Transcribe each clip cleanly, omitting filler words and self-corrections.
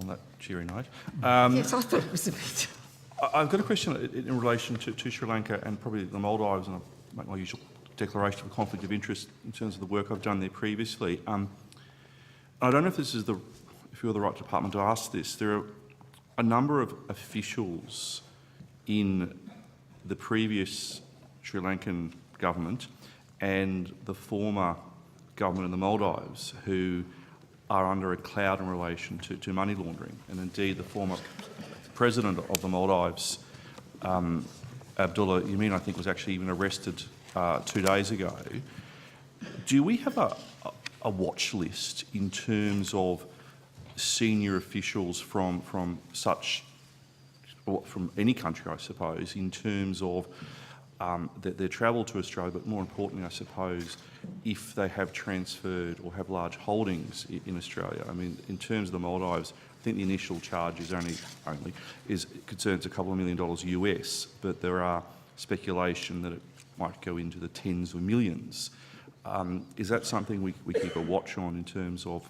on that cheery note. Yes, I thought it was a bit... I've got a question in relation to Sri Lanka and probably the Maldives, and I'll make my usual declaration of conflict of interest in terms of the work I've done there previously. I don't know if you're the right department to ask this. There are a number of officials in the previous Sri Lankan government and the former government in the Maldives who are under a cloud in relation to money laundering. And indeed, the former president of the Maldives, Abdullah Yamin, I think, was actually even arrested 2 days ago. Do we have a watch list in terms of senior officials from any country, I suppose, in terms of their travel to Australia, but more importantly, I suppose, if they have transferred or have large holdings in Australia? I mean, in terms of the Maldives, I think the initial charge is concerns a couple of $1 million US, but there are speculation that it might go into the tens of millions. Is that something we keep a watch on in terms of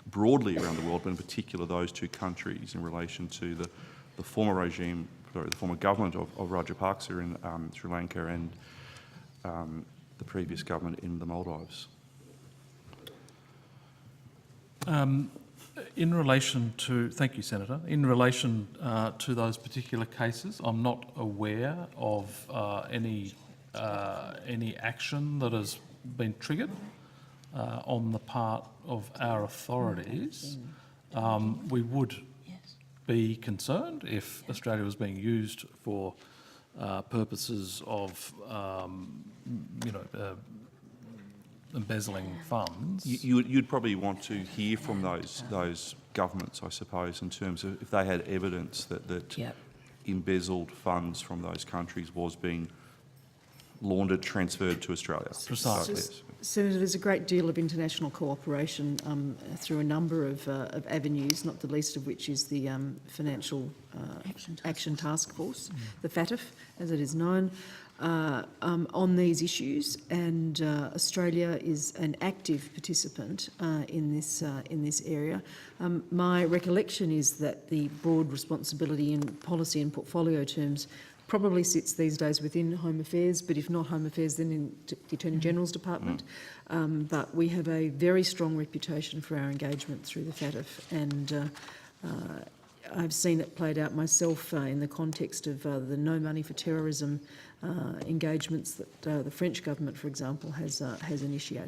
broadly around the world, but in particular those two countries in relation to the former regime, the former government of Rajapaksa in Sri Lanka and the previous government in the Maldives? In relation to, thank you, Senator. In relation to those particular cases, I'm not aware of any action that has been triggered on the part of our authorities. We would be concerned if Australia was being used for purposes of, embezzling funds. You'd probably want to hear from those governments, I suppose, in terms of if they had evidence that embezzled funds from those countries was being laundered, transferred to Australia. Precisely. Senator, there's a great deal of international cooperation through a number of avenues, not the least of which is the Financial Action Task Force, the FATF, as it is known, on these issues, and Australia is an active participant in this area. My recollection is that the broad responsibility in policy and portfolio terms probably sits these days within Home Affairs, but if not Home Affairs, then in the Attorney General's Department. But we have a very strong reputation for our engagement through the FATF, and I've seen it played out myself in the context of the No Money for Terrorism engagements that the French government, for example, has initiated.